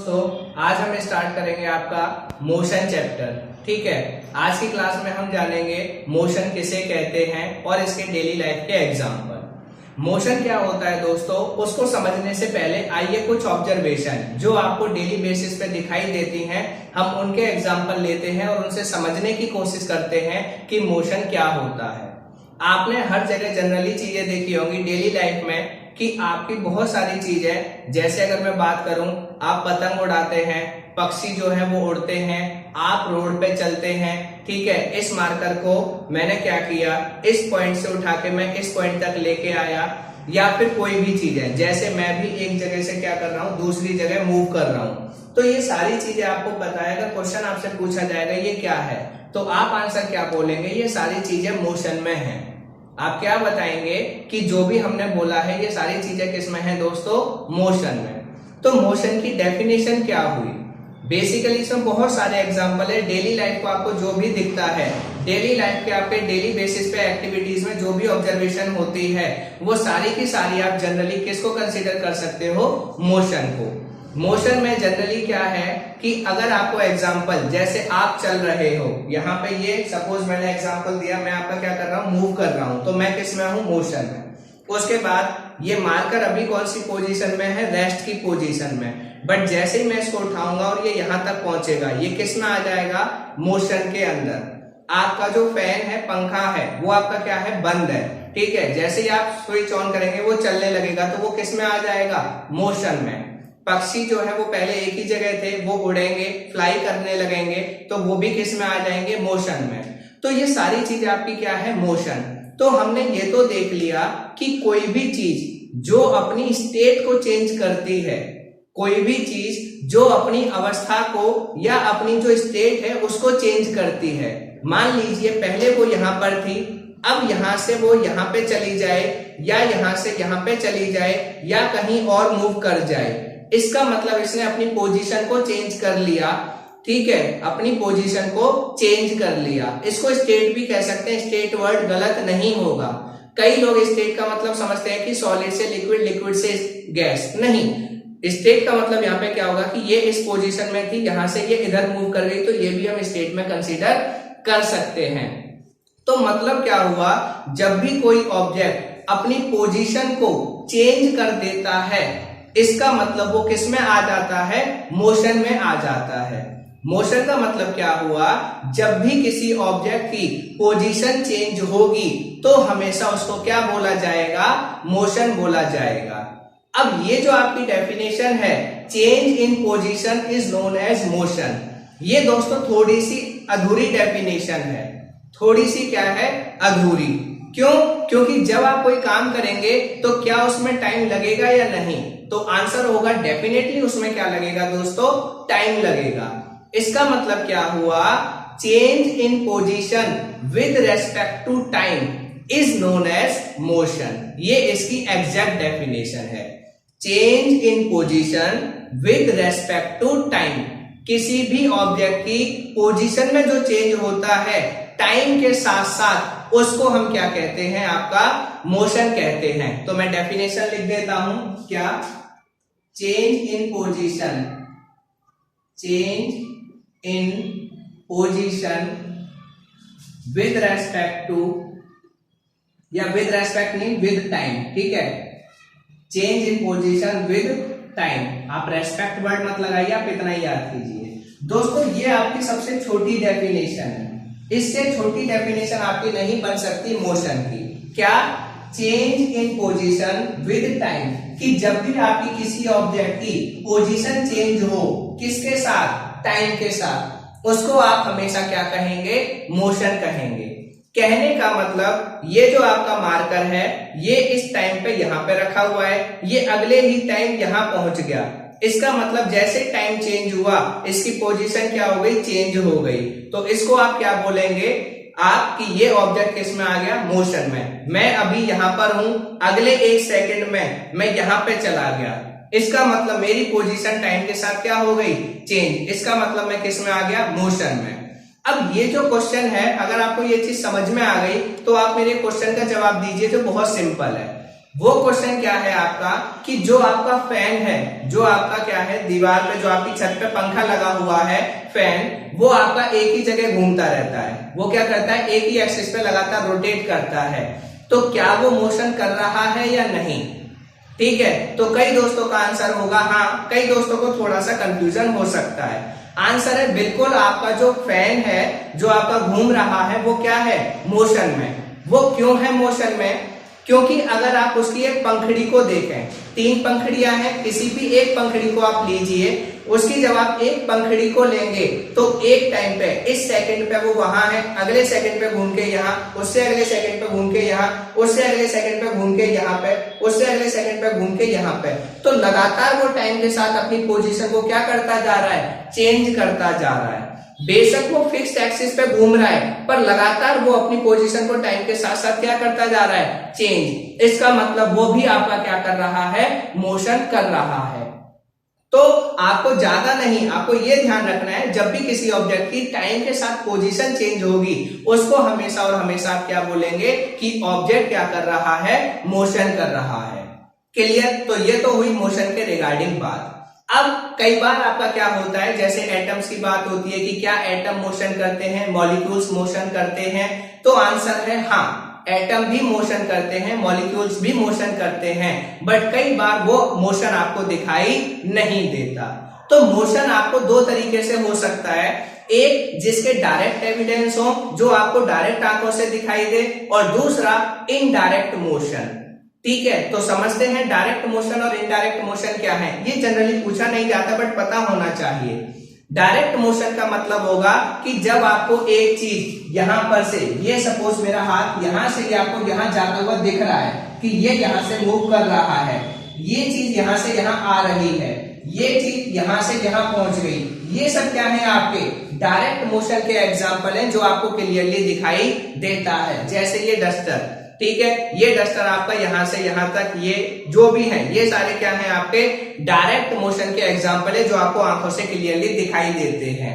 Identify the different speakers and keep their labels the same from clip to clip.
Speaker 1: दोस्तों, आज हम स्टार्ट करेंगे आपका मोशन चैप्टर। ठीक है, आज की क्लास में हम जानेंगे मोशन किसे कहते हैं और इसके डेली लाइफ के एग्जाम्पल। मोशन क्या होता है दोस्तों, उसको समझने से पहले आइए कुछ ऑब्जर्वेशन जो आपको डेली बेसिस पे दिखाई देती हैं, हम उनके एग्जाम्पल लेते हैं और उनसे समझने की कोशिश करते हैं कि मोशन क्या होता है। आपने हर जगह जनरली चीजें देखी होंगी डेली लाइफ में कि आपकी बहुत सारी चीजें, जैसे अगर मैं बात करूं, आप पतंग उड़ाते हैं, पक्षी जो है वो उड़ते हैं, आप रोड पे चलते हैं। ठीक है, इस मार्कर को मैंने क्या किया, इस पॉइंट से उठा के मैं इस पॉइंट तक लेके आया, या फिर कोई भी चीज है, जैसे मैं भी एक जगह से क्या कर रहा हूं, दूसरी जगह मूव कर रहा हूं। तो ये सारी चीजें आपको पता है। अगर क्वेश्चन आपसे पूछा जाएगा ये क्या है, तो आप आंसर क्या बोलेंगे, ये सारी चीजें मोशन में है। आप क्या बताएंगे कि जो भी हमने बोला है ये सारी चीजें किसमें है दोस्तों, मोशन में। तो मोशन की डेफिनेशन क्या हुई, बेसिकली इसमें बहुत सारे एग्जांपल है। डेली लाइफ को आपको जो भी दिखता है, डेली लाइफ के आपके डेली बेसिस पे एक्टिविटीज में जो भी ऑब्जर्वेशन होती है, वो सारी की सारी आप जनरली किसको कंसीडर कर सकते हो, मोशन को। मोशन में जनरली क्या है कि अगर आपको एग्जांपल, जैसे आप चल रहे हो, यहाँ पे ये सपोज मैंने एग्जांपल दिया, मैं आपका क्या कर रहा हूँ, मूव कर रहा हूँ, तो मैं किस में हूँ, मोशन में। उसके बाद ये मार्कर अभी कौन सी पोजीशन में है, रेस्ट की पोजीशन में। बट जैसे ही मैं इसको उठाऊंगा और ये यहाँ तक पहुंचेगा, ये किस में आ जाएगा, मोशन के अंदर। आपका जो फैन है, पंखा है, वो आपका क्या है, बंद है। ठीक है, जैसे ही आप स्विच ऑन करेंगे वो चलने लगेगा, तो वो किस में आ जाएगा, मोशन में। पक्षी जो है वो पहले एक ही जगह थे, वो उड़ेंगे, फ्लाई करने लगेंगे, तो वो भी किस में आ जाएंगे, मोशन में। तो ये सारी चीज आपकी क्या है, मोशन। तो हमने ये तो देख लिया कि कोई भी चीज जो अपनी स्टेट को चेंज करती है, कोई भी चीज जो अपनी अवस्था को या अपनी जो स्टेट है उसको चेंज करती है। मान लीजिए पहले वो यहां पर थी, अब यहां से वो यहां पे चली जाए, या यहां से यहां पे चली जाए, या कहीं और मूव कर जाए। इसका मतलब इसने अपनी पोजीशन को चेंज कर लिया। ठीक है, अपनी पोजीशन को चेंज कर लिया। इसको स्टेट भी कह सकते हैं, स्टेट वर्ड गलत नहीं होगा। कई लोग स्टेट का मतलब समझते हैं कि सॉलिड से लिक्विड, लिक्विड से गैस। नहीं, स्टेट का मतलब यहाँ पे क्या होगा कि ये इस पोजीशन में थी, यहां से ये इधर मूव कर गई, तो ये भी हम स्टेट में कंसीडर कर सकते हैं। तो मतलब क्या हुआ, जब भी कोई ऑब्जेक्ट अपनी पोजीशन को चेंज कर देता है, इसका मतलब वो किस में आ जाता है, मोशन में आ जाता है। मोशन का मतलब क्या हुआ, जब भी किसी ऑब्जेक्ट की पोजीशन चेंज होगी तो हमेशा उसको क्या बोला जाएगा, मोशन बोला जाएगा। अब ये जो आपकी डेफिनेशन है, change in position is known as motion, ये दोस्तों थोड़ी सी अधूरी डेफिनेशन है। थोड़ी सी क्या है, अधूरी। क्यों? क्योंकि जब आप कोई काम करेंगे तो क्या उसमें टाइम लगेगा या नहीं, तो आंसर होगा डेफिनेटली उसमें क्या लगेगा दोस्तों, टाइम लगेगा। इसका मतलब क्या हुआ, change in position with respect to time is known as motion. ये इसकी एग्जैक्ट डेफिनेशन है। Change in position with respect to time, किसी भी ऑब्जेक्ट की पोजीशन में जो चेंज होता है टाइम के साथ साथ, उसको हम क्या कहते हैं, आपका मोशन कहते हैं। तो मैं डेफिनेशन लिख देता हूं, क्या, change in position, change in position with respect to, या विद रेस्पेक्ट नहीं, विद टाइम। ठीक है, change in position with time. आप रेस्पेक्ट वर्ड मत लगाइए, आप इतना ही याद कीजिए दोस्तों। ये आपकी सबसे छोटी डेफिनेशन है, इससे छोटी डेफिनेशन आपकी नहीं बन सकती मोशन की। क्या, change in position with time, कि जब भी आपकी किसी ऑब्जेक्ट की पोजीशन चेंज हो, किसके साथ, टाइम के साथ, उसको आप हमेशा क्या कहेंगे, मोशन कहेंगे। कहने का मतलब, ये जो आपका मार्कर है, ये इस टाइम पे यहां पे रखा हुआ है, ये अगले ही टाइम यहां पहुंच गया। इसका मतलब जैसे टाइम चेंज हुआ, इसकी पोजीशन क्या हो गई, चेंज हो गई। तो इसको आप क्या बोलेंगे, आप कि ये ऑब्जेक्ट किस में आ गया, मोशन में। मैं अभी यहां पर हूं, अगले एक सेकंड में मैं यहां पे चला गया, इसका मतलब मेरी पोजीशन टाइम के साथ क्या हो गई, चेंज। इसका मतलब मैं किस में आ गया, मोशन में। अब ये जो क्वेश्चन है, अगर आपको ये चीज समझ में आ गई तो आप मेरे क्वेश्चन का जवाब दीजिए, जो बहुत सिंपल है। वो क्वेश्चन क्या है आपका कि जो आपका फैन है, जो आपका क्या है दीवार पे, जो आपकी छत पे पंखा लगा हुआ है फैन, वो आपका एक ही जगह घूमता रहता है, वो क्या करता है एक ही एक्सिस पे लगातार रोटेट करता है, तो क्या वो मोशन कर रहा है या नहीं। ठीक है, तो कई दोस्तों का आंसर होगा हाँ, कई दोस्तों को थोड़ा सा कंफ्यूजन हो सकता है। आंसर है बिल्कुल, आपका जो फैन है जो आपका घूम रहा है वो क्या है, मोशन में। वो क्यों है मोशन में, क्योंकि अगर आप उसकी एक पंखड़ी को देखें, 3 पंखड़ियां हैं, किसी भी एक पंखड़ी को आप लीजिए, उसकी जब आप एक पंखड़ी को लेंगे तो एक टाइम पे, इस सेकंड पे वो वहां है, अगले सेकंड पे घूम के यहाँ, उससे अगले सेकंड पे घूम के यहाँ, उससे अगले सेकंड पे घूम के यहाँ पे, उससे अगले सेकंड पे घूम के यहाँ पे, तो लगातार वो टाइम के साथ अपनी पोजीशन को क्या करता जा रहा है, चेंज करता जा रहा है। बेशक वो फिक्स्ड एक्सिस पे घूम रहा है, पर लगातार वो अपनी पोजीशन को टाइम के साथ साथ क्या करता जा रहा है, चेंज। इसका मतलब वो भी आपका क्या कर रहा है, मोशन कर रहा है। तो आपको ज्यादा नहीं, आपको ये ध्यान रखना है जब भी किसी ऑब्जेक्ट की टाइम के साथ पोजीशन चेंज होगी, उसको हमेशा और हमेशा आप क्या बोलेंगे कि ऑब्जेक्ट क्या कर रहा है, मोशन कर रहा है। क्लियर। तो ये तो हुई मोशन के रिगार्डिंग बात। अब कई बार आपका क्या होता है, जैसे एटम्स की बात होती है कि क्या एटम मोशन करते हैं, मॉलिक्यूल्स मोशन करते हैं, तो आंसर है हाँ, एटम भी मोशन करते हैं, मॉलिक्यूल्स भी मोशन करते हैं, बट कई बार वो मोशन आपको दिखाई नहीं देता। तो मोशन आपको 2 तरीके से हो सकता है, एक जिसके डायरेक्ट एविडेंस हो, जो आपको डायरेक्ट आंखों से दिखाई दे, और दूसरा इनडायरेक्ट मोशन। ठीक है, तो समझते हैं डायरेक्ट मोशन और इनडायरेक्ट मोशन क्या है। ये जनरली पूछा नहीं जाता बट पता होना चाहिए। डायरेक्ट मोशन का मतलब होगा कि जब आपको एक चीज यहां पर से, ये सपोज मेरा हाथ यहां से आपको यहां जाता हुआ दिख रहा है कि ये यहां से मूव कर रहा है, ये चीज यहां से यहां आ रही है, ये चीज यहां से यहां पहुंच गई, ये सब क्या है आपके डायरेक्ट मोशन के एग्जाम्पल हैं जो आपको क्लियरली दिखाई देता है। जैसे ये डस्टर, ठीक है, ये डस्टर आपका यहां से यहां तक, ये जो भी है ये सारे क्या है आपके डायरेक्ट मोशन के एग्जाम्पल है जो आपको आंखों से क्लियरली दिखाई देते हैं।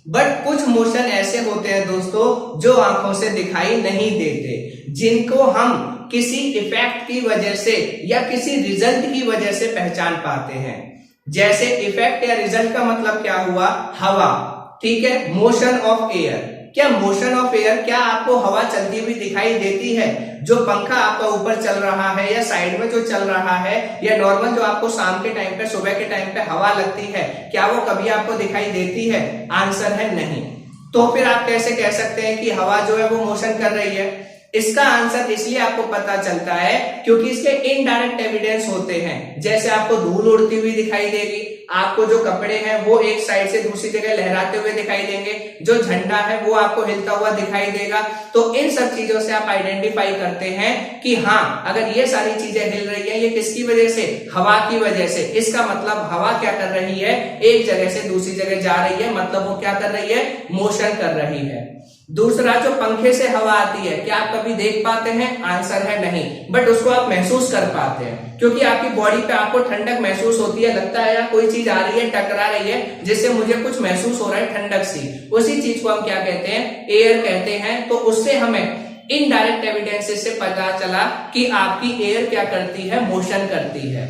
Speaker 1: बट कुछ मोशन ऐसे होते हैं दोस्तों जो आंखों से दिखाई नहीं देते, जिनको हम किसी इफेक्ट की वजह से या किसी रिजल्ट की वजह से पहचान पाते हैं। जैसे इफेक्ट या रिजल्ट का मतलब क्या हुआ, हवा। ठीक है, मोशन ऑफ एयर। क्या मोशन ऑफ एयर, क्या आपको हवा चलती हुई दिखाई देती है? जो पंखा आपका ऊपर चल रहा है या साइड में जो चल रहा है, या नॉर्मल जो आपको शाम के टाइम पे, सुबह के टाइम पे हवा लगती है, क्या वो कभी आपको दिखाई देती है? आंसर है नहीं। तो फिर आप कैसे कह सकते हैं कि हवा जो है वो मोशन कर रही है? इसका आंसर इसलिए आपको पता चलता है क्योंकि इसके इनडायरेक्ट एविडेंस होते हैं। जैसे आपको धूल उड़ती हुई दिखाई देगी, आपको जो कपड़े हैं वो एक साइड से दूसरी जगह लहराते हुए दिखाई देंगे, जो झंडा है वो आपको हिलता हुआ दिखाई देगा। तो इन सब चीजों से आप आइडेंटिफाई करते हैं कि हाँ, अगर ये सारी चीजें हिल रही है, ये किसकी वजह से? हवा की वजह से। इसका मतलब हवा क्या कर रही है, एक जगह से दूसरी जगह जा रही है, मतलब वो क्या कर रही है, मोशन कर रही है। दूसरा, जो पंखे से हवा आती है, क्या आप कभी देख पाते हैं? आंसर है नहीं, बट उसको आप महसूस कर पाते हैं, क्योंकि आपकी बॉडी पे आपको ठंडक महसूस होती है, लगता है यार कोई चीज आ रही है, टकरा रही है, जिससे मुझे कुछ महसूस हो रहा है ठंडक सी। उसी चीज को हम क्या कहते हैं, एयर कहते हैं। तो उससे हमें इनडायरेक्ट एविडेंसेस से पता चला कि आपकी एयर क्या करती है, मोशन करती है।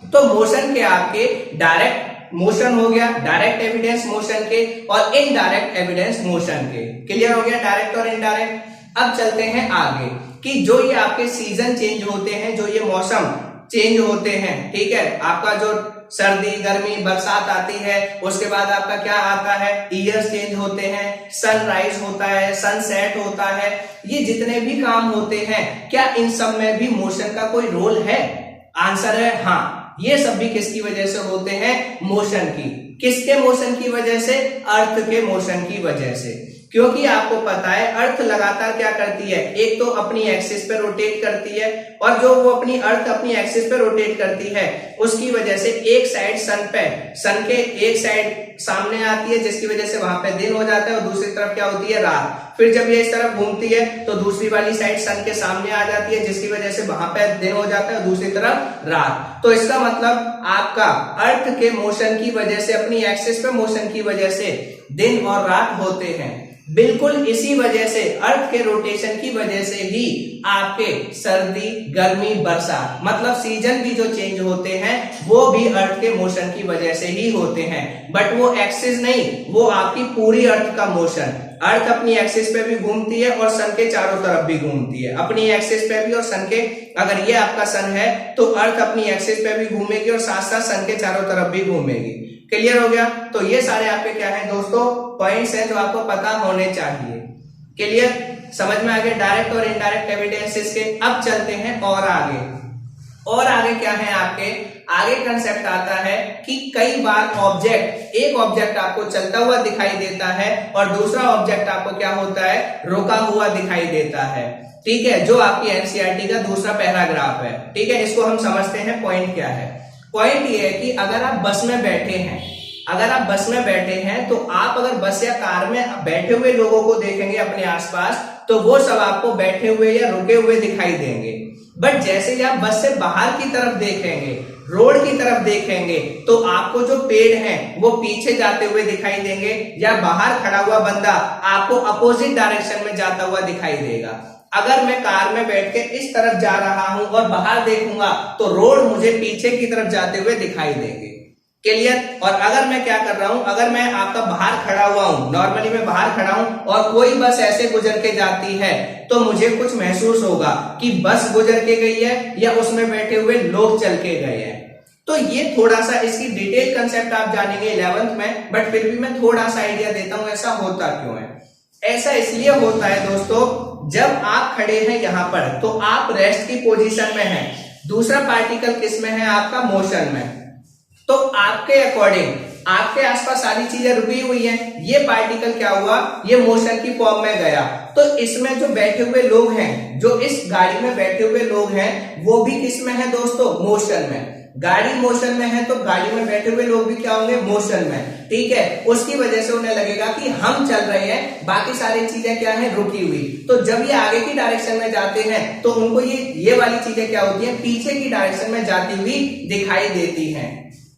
Speaker 1: तो मोशन के आपके डायरेक्ट मोशन हो गया, डायरेक्ट एविडेंस मोशन के, और इनडायरेक्ट एविडेंस मोशन के। क्लियर हो गया डायरेक्ट और इनडायरेक्ट। अब चलते हैं आगे कि जो ये आपके सीजन चेंज होते हैं, जो ये मौसम चेंज होते हैं, ठीक है, आपका जो सर्दी, गर्मी, बरसात आती है, उसके बाद आपका क्या आता है, ईयर्स चेंज होते हैं, सनराइज होता है, सनसेट होता है, ये जितने भी काम होते हैं, क्या इन सब में भी मोशन का कोई रोल है? आंसर है हाँ, ये सब भी किसकी वजह से होते हैं, मोशन की। किसके मोशन की वजह से? अर्थ के मोशन की वजह से। क्योंकि आपको पता है अर्थ लगातार क्या करती है, एक तो अपनी एक्सिस पे रोटेट करती है, और जो वो अपनी अर्थ अपनी एक्सिस पे रोटेट करती है उसकी वजह से एक साइड सन के एक साइड सामने आती है, जिसकी वजह से वहां पे दिन हो जाता है, और दूसरी तरफ क्या होती है, रात। फिर जब ये इस तरफ घूमती है तो दूसरी वाली साइड सन के सामने आ जाती है, जिसकी वजह से वहां पे दिन हो जाता है और दूसरी तरफ रात। तो इसका मतलब आपका अर्थ के मोशन की वजह से, अपनी एक्सिस पे मोशन की वजह से दिन और रात होते हैं। बिल्कुल इसी वजह से, अर्थ के रोटेशन की वजह से ही आपके सर्दी, गर्मी, वर्षा मतलब सीजन भी जो चेंज होते हैं वो भी अर्थ के मोशन की वजह से ही होते हैं। बट वो एक्सिस नहीं, वो आपकी पूरी अर्थ का मोशन। अर्थ अपनी एक्सिस पे भी घूमती है और सन के चारों तरफ भी घूमती है, अपनी एक्सिस पे भी और सन के, अगर ये आपका सन है तो अर्थ अपनी एक्सिस पे भी घूमेगी और साथ साथ सन के चारों तरफ भी घूमेगी। क्लियर हो गया? तो ये सारे आपके क्या है दोस्तों, पॉइंट्स हैं जो आपको पता होने चाहिए। क्लियर? समझ में आ गए डायरेक्ट और इनडायरेक्ट एविडेंसेस के। अब चलते हैं और आगे। और आगे क्या है आपके, आगे कंसेप्ट आता है कि कई बार ऑब्जेक्ट, एक ऑब्जेक्ट आपको चलता हुआ दिखाई देता है और दूसरा ऑब्जेक्ट आपको क्या होता है, रुका हुआ दिखाई देता है। ठीक है, जो आपकी एनसीईआरटी का दूसरा पैराग्राफ है। ठीक है, इसको हम समझते हैं पॉइंट क्या है। पॉइंट ये है कि अगर आप बस में बैठे हैं, अगर आप बस में बैठे हैं तो आप अगर बस या कार में बैठे हुए लोगों को देखेंगे अपने आसपास तो वो सब आपको बैठे हुए या रुके हुए दिखाई देंगे। बट जैसे ही आप बस से बाहर की तरफ देखेंगे, रोड की तरफ देखेंगे, तो आपको जो पेड़ हैं वो पीछे जाते हुए दिखाई देंगे या बाहर खड़ा हुआ बंदा आपको अपोजिट डायरेक्शन में जाता हुआ दिखाई देगा। अगर मैं कार में बैठ के इस तरफ जा रहा हूं और बाहर देखूंगा तो रोड मुझे पीछे की तरफ जाते हुए दिखाई देंगे। क्लियर? और अगर मैं क्या कर रहा हूं, अगर मैं आपका बाहर खड़ा हुआ हूं, नॉर्मली मैं बाहर खड़ा हूं और कोई बस ऐसे गुजर के जाती है तो मुझे कुछ महसूस होगा कि बस गुजर के गई है या उसमें बैठे हुए लोग चल के गए हैं। तो ये थोड़ा सा इसकी डिटेल कंसेप्ट आप जानेंगे 11th में, बट फिर भी मैं थोड़ा सा आइडिया देता हूं ऐसा होता क्यों है। ऐसा इसलिए होता है दोस्तों, जब आप खड़े हैं यहां पर तो आप रेस्ट की पोजीशन में हैं, दूसरा पार्टिकल किस में है, आपका मोशन में। तो आपके अकॉर्डिंग आपके आसपास सारी चीजें रुकी हुई हैं, ये पार्टिकल क्या हुआ, ये मोशन की फॉर्म में गया। तो इसमें जो बैठे हुए लोग हैं, जो इस गाड़ी में बैठे हुए लोग हैं, वो भी किस में है दोस्तों, मोशन में। गाड़ी मोशन में है तो गाड़ी में बैठे हुए लोग भी क्या होंगे, मोशन में। ठीक है, उसकी वजह से उन्हें लगेगा कि हम चल रहे हैं, बाकी सारी चीजें क्या है, रुकी हुई। तो जब ये आगे की डायरेक्शन में जाते हैं तो उनको ये वाली चीजें क्या होती हैं, पीछे की डायरेक्शन में जाती हुई दिखाई देती हैं।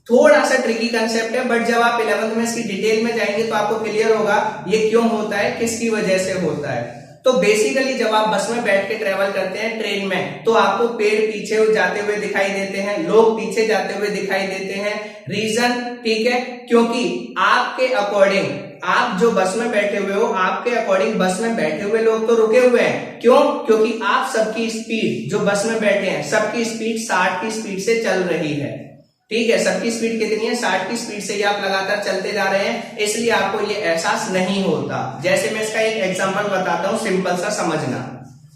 Speaker 1: थोड़ा सा ट्रिकी कंसेप्ट है, बट जब आप 11th में इसकी डिटेल में जाएंगे तो आपको क्लियर होगा ये क्यों होता है, किसकी वजह से होता है। तो बेसिकली जब आप बस में बैठ के ट्रेवल करते हैं ट्रेन में, तो आपको पेड़ पीछे जाते हुए दिखाई देते हैं, लोग पीछे जाते हुए दिखाई देते हैं। रीजन, ठीक है, क्योंकि आपके अकॉर्डिंग, आप जो बस में बैठे हुए हो, आपके अकॉर्डिंग बस में बैठे हुए लोग तो रुके हुए हैं। क्यों? क्योंकि आप सबकी स्पीड, जो बस में बैठे हैं सबकी स्पीड 60 की स्पीड से चल रही है। ठीक है, सबकी स्पीड कितनी है, 60 की स्पीड से ही आप लगातार चलते जा रहे हैं, इसलिए आपको ये एहसास नहीं होता। जैसे मैं इसका एक एग्जांपल बताता हूं, सिंपल सा समझना।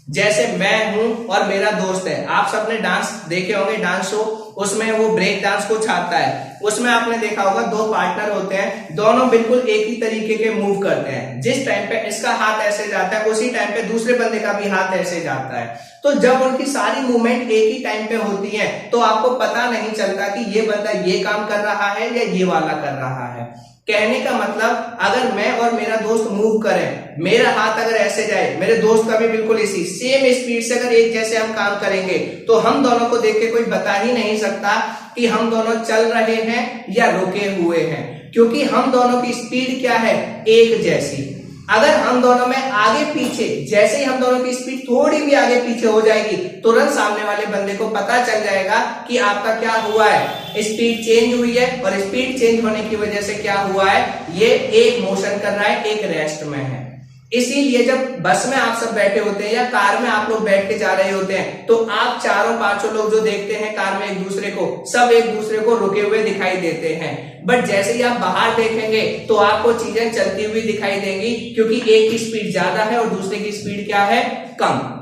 Speaker 1: जैसे मैं हूं और मेरा दोस्त है, आप सबने डांस देखे होंगे, डांस शो, उसमें वो ब्रेक डांस कुछ आता है, उसमें आपने देखा होगा दो पार्टनर होते हैं, दोनों बिल्कुल एक ही तरीके के मूव करते हैं। जिस टाइम पे इसका हाथ ऐसे जाता है उसी टाइम पे दूसरे बंदे का भी हाथ ऐसे जाता है। तो जब उनकी सारी मूवमेंट एक ही टाइम पे होती है तो आपको पता नहीं चलता कि ये बंदा ये काम कर रहा है या ये वाला कर रहा है। कहने का मतलब, अगर मैं और मेरा दोस्त मूव करें, मेरा हाथ अगर ऐसे जाए, मेरे दोस्त का भी बिल्कुल इसी सेम स्पीड से अगर एक जैसे हम काम करेंगे तो हम दोनों को देख के कोई बता ही नहीं सकता कि हम दोनों चल रहे हैं या रुके हुए हैं, क्योंकि हम दोनों की स्पीड क्या है, एक जैसी। अगर हम दोनों में आगे पीछे, जैसे ही हम दोनों की स्पीड थोड़ी भी आगे पीछे हो जाएगी, तुरंत सामने वाले बंदे को पता चल जाएगा कि आपका क्या हुआ है, स्पीड चेंज हुई है। और स्पीड चेंज होने की वजह से क्या हुआ है, ये एक मोशन कर रहा है, एक रेस्ट में है। इसीलिए जब बस में आप सब बैठे होते हैं या कार में आप लोग बैठ के जा रहे होते हैं तो आप चारों पांचों लोग जो देखते हैं कार में एक दूसरे को, सब एक दूसरे को रुके हुए दिखाई देते हैं। बट जैसे ही आप बाहर देखेंगे तो आपको चीजें चलती हुई दिखाई देंगी, क्योंकि एक की स्पीड ज्यादा है और दूसरे की स्पीड क्या है, कम।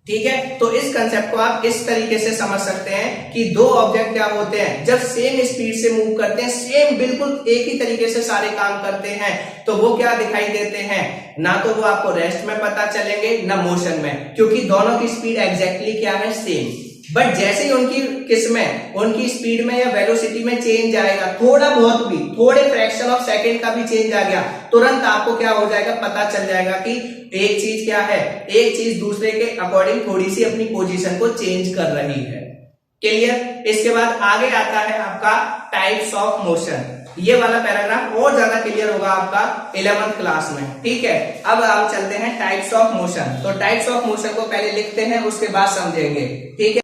Speaker 1: ठीक है, तो इस कंसेप्ट को आप इस तरीके से समझ सकते हैं कि दो ऑब्जेक्ट क्या होते हैं, जब सेम स्पीड से मूव करते हैं, सेम बिल्कुल एक ही तरीके से सारे काम करते हैं, तो वो क्या दिखाई देते हैं, ना तो वो आपको रेस्ट में पता चलेंगे ना मोशन में, क्योंकि दोनों की स्पीड एग्जैक्टली क्या है, सेम। बट जैसे ही उनकी किस्में उनकी स्पीड में या वेलोसिटी में चेंज आएगा, थोड़ा बहुत भी, थोड़े फ्रैक्शन ऑफ सेकंड का भी चेंज आ गया, तुरंत आपको क्या हो जाएगा, पता चल जाएगा कि एक चीज क्या है, एक चीज दूसरे के अकॉर्डिंग थोड़ी सी अपनी पोजीशन को चेंज कर रही है। क्लियर। इसके बाद आगे आता है आपका टाइप्स ऑफ मोशन। ये वाला पैराग्राफ और ज्यादा क्लियर होगा आपका 11th क्लास में। ठीक है, अब हम चलते हैं टाइप्स ऑफ मोशन। तो टाइप्स ऑफ मोशन को पहले लिखते हैं, उसके बाद समझेंगे। ठीक है,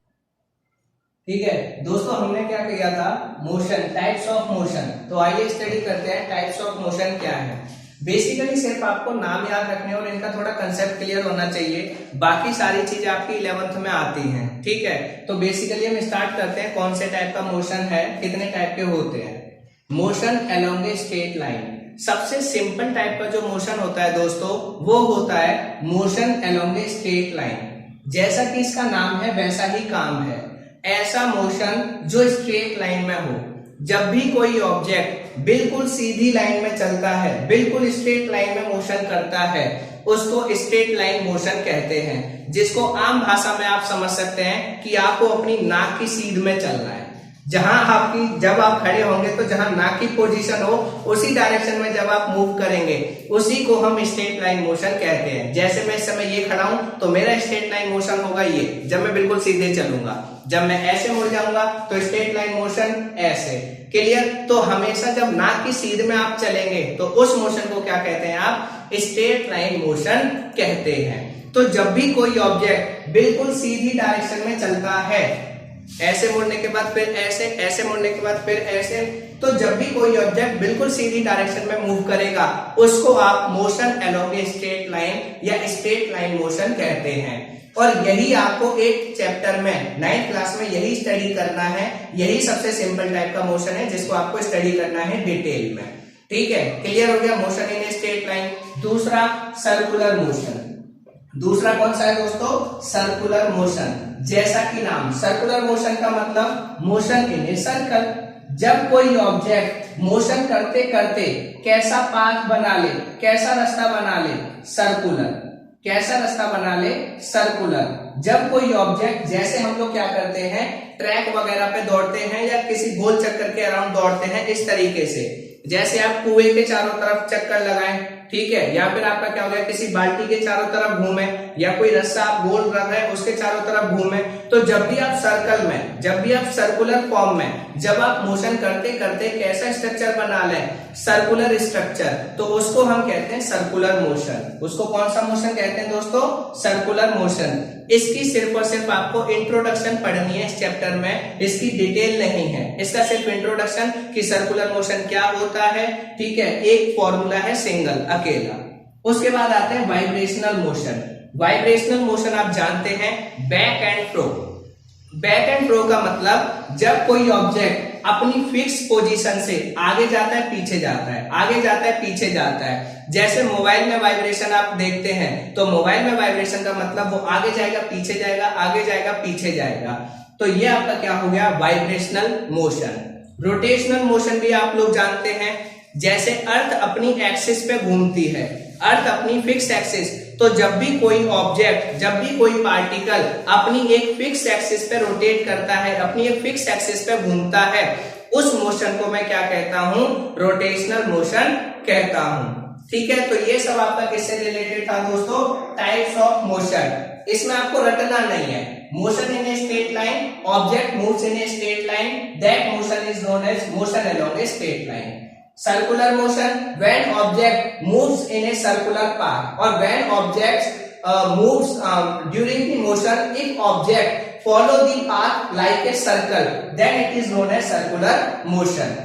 Speaker 1: ठीक है दोस्तों, हमने क्या किया था, मोशन, टाइप्स ऑफ मोशन। तो आइए स्टडी करते हैं टाइप्स ऑफ मोशन क्या है। बेसिकली सिर्फ आपको नाम याद रखने और इनका थोड़ा कंसेप्ट क्लियर होना चाहिए, बाकी सारी चीज आपकी 11th में आती हैं। ठीक है, तो बेसिकली हम स्टार्ट करते हैं कौन से टाइप का मोशन है, कितने टाइप के होते हैं। Motion along a straight line. सबसे सिंपल टाइप का जो मोशन होता है दोस्तों, वो होता है motion along a straight line. जैसा कि इसका नाम है वैसा ही काम है। ऐसा मोशन जो स्ट्रेट लाइन में हो। जब भी कोई ऑब्जेक्ट बिल्कुल सीधी लाइन में चलता है, बिल्कुल स्ट्रेट लाइन में मोशन करता है, उसको स्ट्रेट लाइन मोशन कहते हैं। जिसको आम भाषा में आप समझ सकते हैं कि आपको अपनी नाक की सीध में चलना है। जहां आपकी, जब आप खड़े होंगे तो जहां नाक की पोजीशन हो उसी डायरेक्शन में जब आप मूव करेंगे, उसी को हम स्ट्रेट लाइन मोशन कहते हैं। जैसे मैं इस समय ये खड़ा हूं तो मेरा स्ट्रेट लाइन मोशन होगा ये, जब मैं बिल्कुल सीधे चलूंगा। जब मैं ऐसे मुड़ जाऊंगा तो स्ट्रेट लाइन मोशन ऐसे। क्लियर। तो हमेशा जब नाक की सीध में आप चलेंगे तो उस मोशन को क्या कहते हैं, आप स्ट्रेट लाइन मोशन कहते हैं। तो जब भी कोई ऑब्जेक्ट बिल्कुल सीधी डायरेक्शन में चलता है, ऐसे मुड़ने के बाद फिर ऐसे, ऐसे मुड़ने के बाद फिर ऐसे, तो जब भी कोई ऑब्जेक्ट बिल्कुल सीधी डायरेक्शन में मूव करेगा, उसको आप motion along a straight line या स्ट्रेट लाइन मोशन कहते हैं। और यही आपको एक चैप्टर में 9th क्लास में यही स्टडी करना है। यही सबसे सिंपल टाइप का मोशन है जिसको आपको स्टडी करना है डिटेल में। ठीक है, क्लियर हो गया motion in a straight line. दूसरा सर्कुलर मोशन। दूसरा कौन सा है दोस्तों, सर्कुलर मोशन। जैसा कि नाम, सर्कुलर मोशन का मतलब मोशन इन ए सर्कल। जब कोई ऑब्जेक्ट मोशन करते करते कैसा पाथ बना ले, कैसा रास्ता बना ले, सर्कुलर। कैसा रास्ता बना ले, सर्कुलर। जब कोई ऑब्जेक्ट, जैसे हम लोग क्या करते हैं, ट्रैक वगैरह पे दौड़ते हैं या किसी गोल चक्कर के अराउंड दौड़ते हैं, इस तरीके से। जैसे आप कुएं के चारों तरफ चक्कर लगाएं, ठीक है, या फिर आपका क्या हो गया, किसी बाल्टी के चारों तरफ घूमे, या कोई रस्सा आप गोल रख रहे हैं उसके चारों तरफ घूमे। तो जब भी आप सर्कल में, जब भी आप सर्कुलर फॉर्म में जब आप मोशन करते करते कैसा स्ट्रक्चर बना लें, सर्कुलर स्ट्रक्चर, तो उसको हम कहते हैं सर्कुलर मोशन। उसको कौन सा मोशन कहते हैं दोस्तों, सर्कुलर मोशन। इसकी सिर्फ और सिर्फ आपको इंट्रोडक्शन पढ़नी है इस चैप्टर में, इसकी डिटेल नहीं है। इसका सिर्फ इंट्रोडक्शन कि सर्कुलर मोशन क्या होता है, ठीक है, एक फॉर्मूला है सिंगल, अकेला। उसके बाद आते हैं वाइब्रेशनल मोशन। वाइब्रेशनल मोशन आप जानते हैं, back and fro. Back and fro का मतलब जब कोई ऑब्जेक्ट अपनी फिक्स पोजीशन से आगे जाता है, पीछे जाता है, आगे जाता है, पीछे जाता है। जैसे मोबाइल में वाइब्रेशन आप देखते हैं, तो मोबाइल में वाइब्रेशन का मतलब वो आगे जाएगा, पीछे जाएगा, आगे जाएगा, पीछे जाएगा। तो ये आपका क्या हो गया, वाइब्रेशनल मोशन। रोटेशनल मोशन भी आप लोग जानते हैं, जैसे अर्थ अपनी एक्सिस पे घूमती है, अर्थ अपनी फिक्स एक्सिस, तो जब भी कोई ऑब्जेक्ट, जब भी कोई पार्टिकल अपनी एक फिक्स एक्सिस पे रोटेट करता है, अपनी एक फिक्स एक्सिस पे घूमता है, उस मोशन को मैं क्या कहता हूं, रोटेशनल मोशन कहता हूं। ठीक है, तो ये सब आपका किससे रिलेटेड था दोस्तों, टाइप्स ऑफ मोशन। इसमें आपको रटना नहीं है। Motion in a straight line, object moves in a straight line, that motion is known as motion along a straight line. Circular motion, when object moves in a circular path, or when object moves during the motion, if object follow the path like a circle, then it is known as circular motion.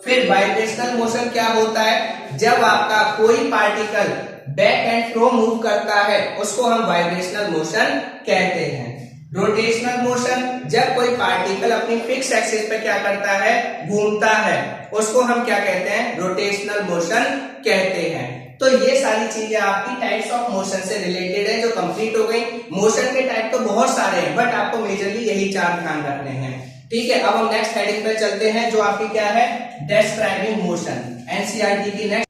Speaker 1: फिर vibrational motion क्या होता है, जब आपका कोई particle back and fro move करता है, उसको हम वाइब्रेशनल मोशन कहते हैं। रोटेशनल मोशन, जब कोई पार्टिकल अपनी फिक्स एक्सिस पे क्या करता है, घूमता है, उसको हम क्या कहते हैं, रोटेशनल मोशन कहते हैं। तो ये सारी चीजें आपकी टाइप्स ऑफ मोशन से रिलेटेड है, जो कंप्लीट हो गई। मोशन के टाइप तो बहुत सारे हैं, बट आपको मेजरली यही 4 ध्यान रखने हैं। ठीक है, अब हम नेक्स्ट हेडिंग पे चलते हैं, जो आपकी क्या है, डिस्क्राइबिंग मोशन, एनसीईआरटी की नेक्स्ट।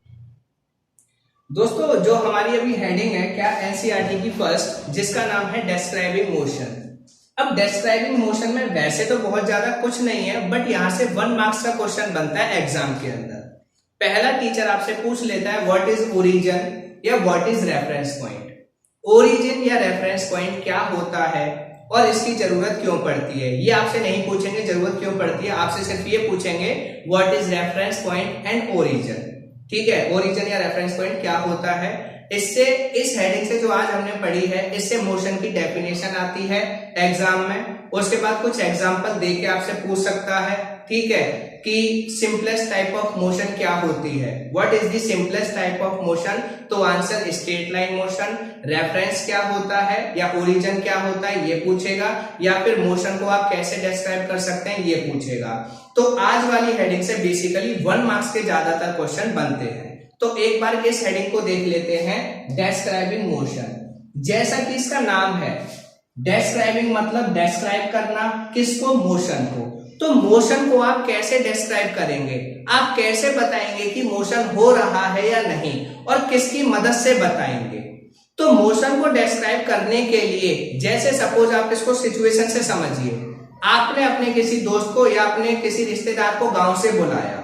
Speaker 1: दोस्तों जो हमारी अभी हेडिंग है क्या, एनसीईआरटी की फर्स्ट, जिसका नाम है डिस्क्राइबिंग मोशन। अब डिस्क्राइबिंग मोशन में वैसे तो बहुत ज्यादा कुछ नहीं है, बट यहां से 1 मार्क्स का क्वेश्चन बनता है एग्जाम के अंदर। पहला टीचर आपसे पूछ लेता है व्हाट इज ओरिजिन या what is reference point. Origin या रेफरेंस पॉइंट क्या होता है और इसकी जरूरत क्यों पड़ती है, ये आपसे नहीं पूछेंगे जरूरत क्यों पड़ती है, आपसे सिर्फ ये पूछेंगे what is reference point and origin. ठीक है, ओरिजिन या रेफरेंस पॉइंट क्या होता है। इससे, इस हेडिंग से जो आज हमने पढ़ी है, इससे मोशन की डेफिनेशन आती है एग्जाम में। उसके बाद कुछ एग्जांपल दे के आपसे पूछ सकता है, ठीक है, कि सिंपलेस्ट टाइप ऑफ मोशन क्या होती है, what is the simplest type of motion. तो answer straight line motion. Reference क्या होता है या ओरिजिन क्या होता है ये पूछेगा, या फिर मोशन को आप कैसे डिस्क्राइब कर सकते हैं ये पूछेगा। तो आज वाली हेडिंग से बेसिकली 1 मार्क्स के ज्यादातर क्वेश्चन बनते हैं। तो एक बार इस हेडिंग को देख लेते हैं, डिस्क्राइबिंग मोशन। जैसा कि इसका नाम है, डिस्क्राइबिंग मतलब डिस्क्राइब करना, किसको, मोशन को। तो मोशन को आप कैसे डिस्क्राइब करेंगे, आप कैसे बताएंगे कि मोशन हो रहा है या नहीं, और किसकी मदद से बताएंगे। तो मोशन को डिस्क्राइब करने के लिए, जैसे सपोज आप इसको सिचुएशन से समझिए, आपने अपने किसी दोस्त को या अपने किसी रिश्तेदार को गांव से बुलाया।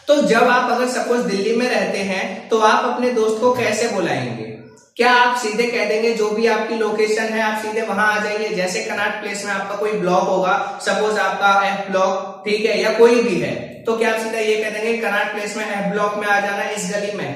Speaker 1: तो जब आप अगर सपोज दिल्ली में रहते हैं तो आप अपने दोस्त को कैसे बुलाएंगे। क्या आप सीधे कह देंगे जो भी आपकी लोकेशन है आप सीधे वहां आ जाइए। जैसे कनॉट प्लेस में आपका कोई ब्लॉक होगा, सपोज आपका F ब्लॉक, ठीक है, या कोई भी है, तो क्या आप सीधा ये कह देंगे कनॉट प्लेस में F ब्लॉक में आ जाना इस गली में,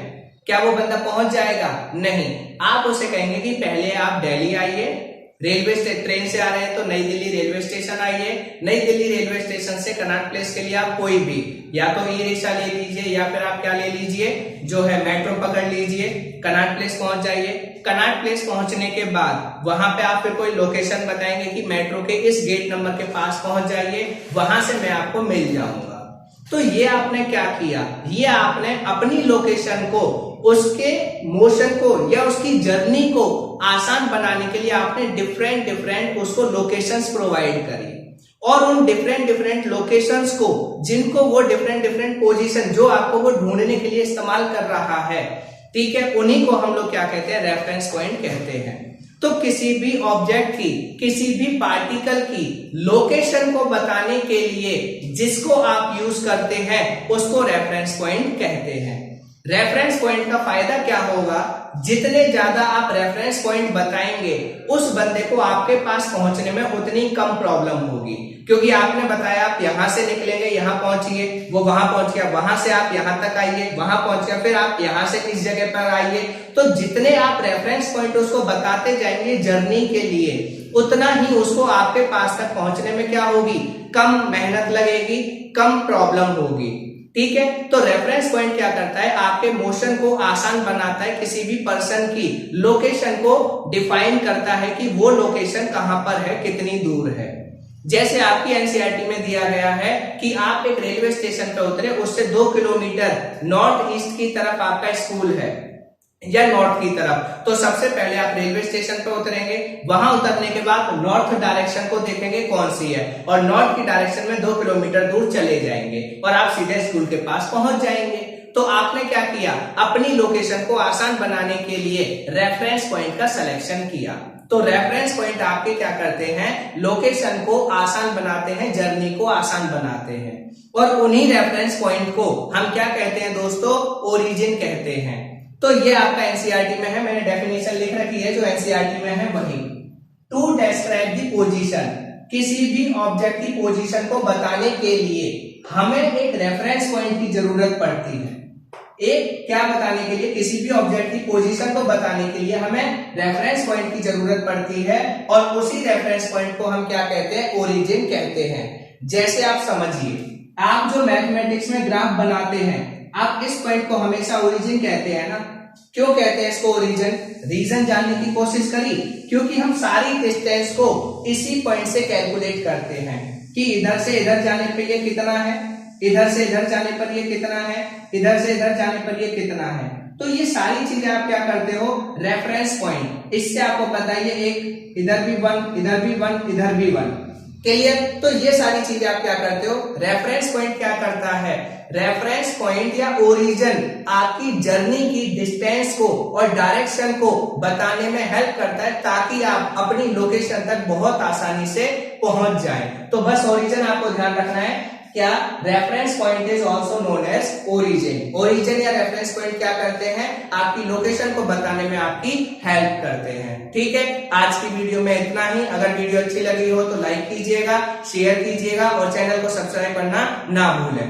Speaker 1: क्या वो बंदा पहुंच जाएगा? नहीं, आप उसे कहेंगे कि पहले आप दिल्ली आइए, रेलवे ट्रेन से आ रहे हैं तो नई दिल्ली रेलवे स्टेशन आइए, नई दिल्ली रेलवे स्टेशन से कनॉट प्लेस के लिए आप कोई भी या तो ई रिक्शा ले लीजिए या फिर आप क्या ले लीजिए, जो है मेट्रो पकड़ लीजिए, कनॉट प्लेस पहुंच जाइए। कनॉट प्लेस पहुंचने के बाद वहां पे आप फिर कोई लोकेशन बताएंगे कि मेट्रो के इस गेट नंबर के पास पहुंच जाइए, वहां से मैं आपको मिल जाऊंगा। तो ये आपने क्या किया, ये आपने अपनी लोकेशन को, उसके मोशन को या उसकी जर्नी को आसान बनाने के लिए आपने डिफरेंट उसको लोकेशंस प्रोवाइड करी, और उन डिफरेंट लोकेशंस को, जिनको वो डिफरेंट पोजीशन जो आपको वो ढूंढने के लिए इस्तेमाल कर रहा है, ठीक है, उन्हीं को हम लोग क्या कहते हैं, रेफरेंस पॉइंट कहते हैं। तो किसी भी ऑब्जेक्ट की, किसी भी पार्टिकल की लोकेशन को बताने के लिए जिसको आप यूज करते हैं उसको रेफरेंस पॉइंट कहते हैं। रेफरेंस पॉइंट का फायदा क्या होगा, जितने ज्यादा आप रेफरेंस पॉइंट बताएंगे उस बंदे को आपके पास पहुंचने में उतनी कम प्रॉब्लम होगी, क्योंकि आपने बताया आप यहां से निकलेंगे यहां पहुंचिए, वो वहां पहुंच गया, वहां से आप यहां तक आइए, वहां पहुंच गया, फिर आप यहां से इस जगह पर आइए। तो जितने आप रेफरेंस पॉइंट उसको बताते जाएंगे जर्नी के लिए, उतना ही उसको आपके पास तक पहुंचने में क्या होगी, कम मेहनत लगेगी, कम प्रॉब्लम होगी। ठीक है, तो रेफरेंस पॉइंट क्या करता है, आपके मोशन को आसान बनाता है, किसी भी पर्सन की लोकेशन को डिफाइन करता है कि वो लोकेशन कहां पर है, कितनी दूर है। जैसे आपकी एनसीईआरटी में दिया गया है कि आप एक रेलवे स्टेशन पे उतरे, उससे 2 किलोमीटर नॉर्थ ईस्ट की तरफ आपका स्कूल है या नॉर्थ की तरफ, तो सबसे पहले आप रेलवे स्टेशन पे उतरेंगे, वहां उतरने के बाद नॉर्थ डायरेक्शन को देखेंगे कौन सी है, और नॉर्थ की डायरेक्शन में 2 किलोमीटर दूर चले जाएंगे और आप सीधे स्कूल के पास पहुंच जाएंगे। तो आपने क्या किया, अपनी लोकेशन को आसान बनाने के लिए रेफरेंस पॉइंट का सिलेक्शन किया। तो रेफरेंस पॉइंट आपके क्या करते हैं, लोकेशन को आसान बनाते हैं, जर्नी को आसान बनाते हैं, और उन्हीं रेफरेंस पॉइंट को हम क्या कहते हैं दोस्तों, ओरिजिन कहते हैं। तो ये आपका एनसीईआरटी में है, मैंने डेफिनेशन लिख रखी है जो एनसीईआरटी में है वही। टू डिस्क्राइब द पोजीशन, किसी भी ऑब्जेक्ट की पोजीशन को बताने के लिए हमें एक रेफरेंस पॉइंट की जरूरत पड़ती है। एक क्या बताने के लिए, किसी भी ऑब्जेक्ट की पोजीशन को बताने के लिए हमें रेफरेंस पॉइंट की जरूरत पड़ती है, और उसी रेफरेंस पॉइंट को हम क्या कहते हैं, ओरिजिन कहते हैं। जैसे आप समझिए, आप जो मैथमेटिक्स में ग्राफ बनाते हैं, आप इस पॉइंट को हमेशा ओरिजिन कहते हैं ना। क्यों कहते हैं इसको ओरिजिन, रीजन जानने की कोशिश करी, क्योंकि हम सारी डिस्टेंस को इसी पॉइंट से कैलकुलेट करते हैं कि इधर से इधर जाने पे ये कितना है, इधर से इधर जाने पर ये कितना है, इधर से इधर जाने पर ये कितना है। तो ये सारी चीजें आप क्या करते हो, रेफरेंस पॉइंट, इससे आपको पता है ये एक इधर भी 1, इधर भी 1, इधर भी 1, क्लियर? तो ये सारी चीजें आप क्या करते हो, रेफरेंस पॉइंट क्या करता है, रेफरेंस पॉइंट या ओरिजिन आपकी जर्नी की डिस्टेंस को और डायरेक्शन को बताने में हेल्प करता है ताकि आप अपनी लोकेशन तक बहुत आसानी से पहुंच जाएं। तो बस ओरिजिन आपको ध्यान रखना है, क्या reference point is also known as origin. Origin या रेफरेंस पॉइंट क्या करते हैं, आपकी लोकेशन को बताने में आपकी हेल्प करते हैं। ठीक है, आज की वीडियो में इतना ही। अगर वीडियो अच्छी लगी हो तो लाइक कीजिएगा, शेयर कीजिएगा और चैनल को सब्सक्राइब करना ना भूलें।